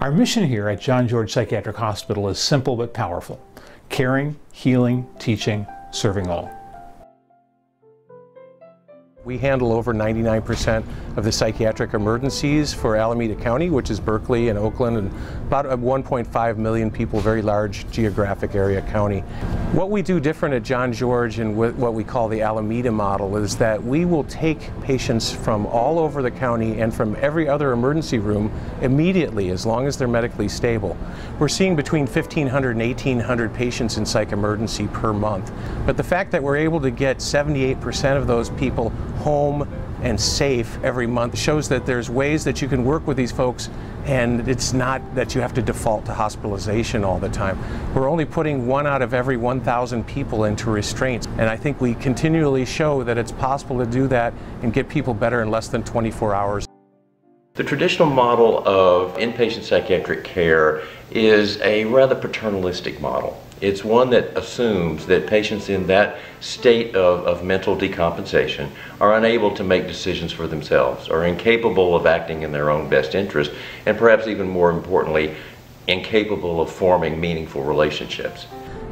Our mission here at John George Psychiatric Hospital is simple but powerful: caring, healing, teaching, serving all. We handle over 99% of the psychiatric emergencies for Alameda County, which is Berkeley and Oakland, and about 1.5 million people, very large geographic area county. What we do different at John George and what we call the Alameda model is that we will take patients from all over the county and from every other emergency room immediately, as long as they're medically stable. We're seeing between 1,500 and 1,800 patients in psych emergency per month. But the fact that we're able to get 78% of those people home and safe every month shows that there's ways that you can work with these folks, and it's not that you have to default to hospitalization all the time. We're only putting 1 out of every 1,000 people into restraints, and I think we continually show that it's possible to do that and get people better in less than 24 hours. The traditional model of inpatient psychiatric care is a rather paternalistic model. It's one that assumes that patients in that state of mental decompensation are unable to make decisions for themselves, are incapable of acting in their own best interest, and perhaps even more importantly, incapable of forming meaningful relationships.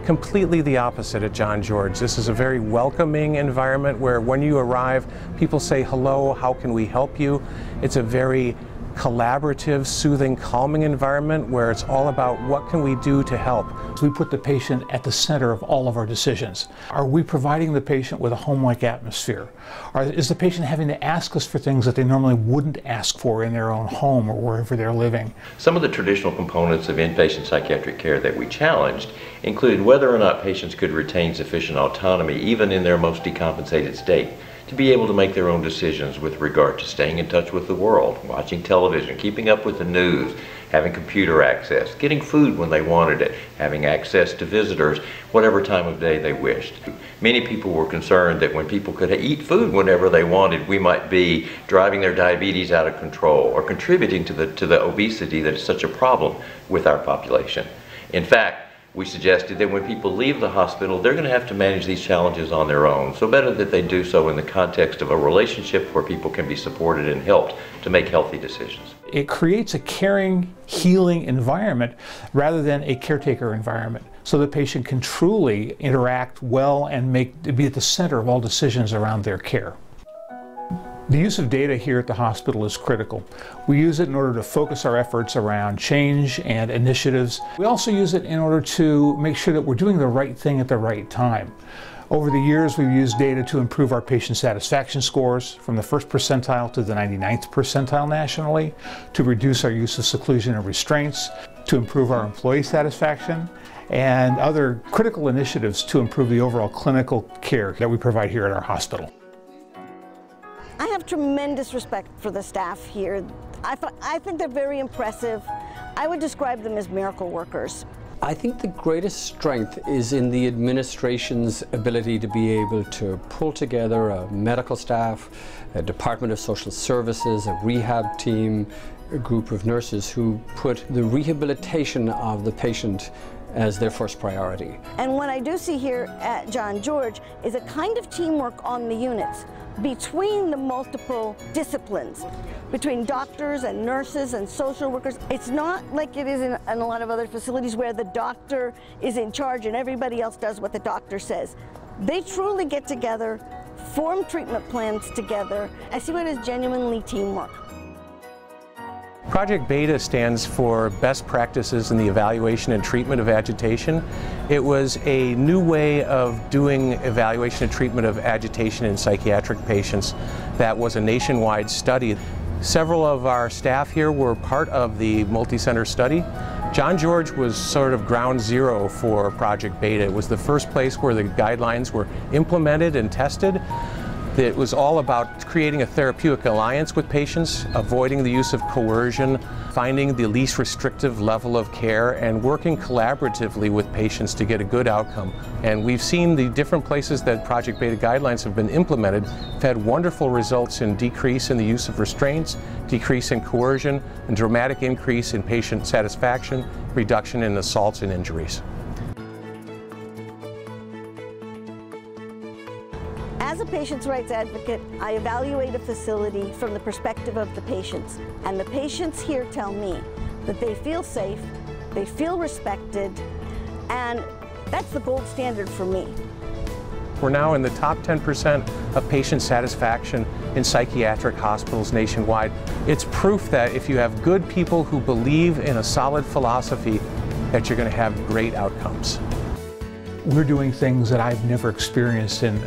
Completely the opposite at John George. This is a very welcoming environment where when you arrive, people say, "Hello, how can we help you?" It's a very collaborative, soothing, calming environment where it's all about what can we do to help. We put the patient at the center of all of our decisions. Are we providing the patient with a home-like atmosphere? Is the patient having to ask us for things that they normally wouldn't ask for in their own home or wherever they're living? Some of the traditional components of inpatient psychiatric care that we challenged included whether or not patients could retain sufficient autonomy, even in their most decompensated state, to be able to make their own decisions with regard to staying in touch with the world, watching television, keeping up with the news, having computer access, getting food when they wanted it, having access to visitors whatever time of day they wished. Many people were concerned that when people could eat food whenever they wanted, we might be driving their diabetes out of control or contributing to the obesity that is such a problem with our population. In fact, we suggested that when people leave the hospital, they're going to have to manage these challenges on their own. So better that they do so in the context of a relationship where people can be supported and helped to make healthy decisions. It creates a caring, healing environment rather than a caretaker environment, so the patient can truly interact well and be at the center of all decisions around their care. The use of data here at the hospital is critical. We use it in order to focus our efforts around change and initiatives. We also use it in order to make sure that we're doing the right thing at the right time. Over the years, we've used data to improve our patient satisfaction scores from the 1st percentile to the 99th percentile nationally, to reduce our use of seclusion and restraints, to improve our employee satisfaction, and other critical initiatives to improve the overall clinical care that we provide here at our hospital. I have tremendous respect for the staff here. I think they're very impressive. I would describe them as miracle workers. I think the greatest strength is in the administration's ability to be able to pull together a medical staff, a Department of Social Services, a rehab team, a group of nurses who put the rehabilitation of the patient as their first priority. And what I do see here at John George is a kind of teamwork on the units between the multiple disciplines, between doctors and nurses and social workers. It's not like it is in a lot of other facilities where the doctor is in charge and everybody else does what the doctor says. They truly get together, form treatment plans together. I see what is genuinely teamwork. Project Beta stands for Best Practices in the Evaluation and Treatment of Agitation. It was a new way of doing evaluation and treatment of agitation in psychiatric patients that was a nationwide study. Several of our staff here were part of the multi-center study. John George was sort of ground zero for Project Beta. It was the first place where the guidelines were implemented and tested. It was all about creating a therapeutic alliance with patients, avoiding the use of coercion, finding the least restrictive level of care, and working collaboratively with patients to get a good outcome. And we've seen the different places that Project Beta guidelines have been implemented have had wonderful results in decrease in the use of restraints, decrease in coercion, and dramatic increase in patient satisfaction, reduction in assaults and injuries. As a patient's rights advocate, I evaluate a facility from the perspective of the patients, and the patients here tell me that they feel safe, they feel respected, and that's the gold standard for me. We're now in the top 10% of patient satisfaction in psychiatric hospitals nationwide. It's proof that if you have good people who believe in a solid philosophy, that you're going to have great outcomes. We're doing things that I've never experienced in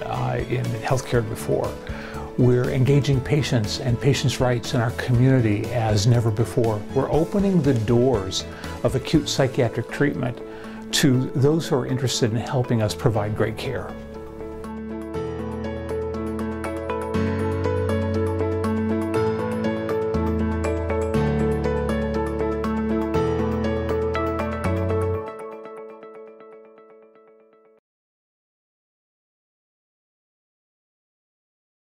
healthcare before. We're engaging patients and patients' rights in our community as never before. We're opening the doors of acute psychiatric treatment to those who are interested in helping us provide great care.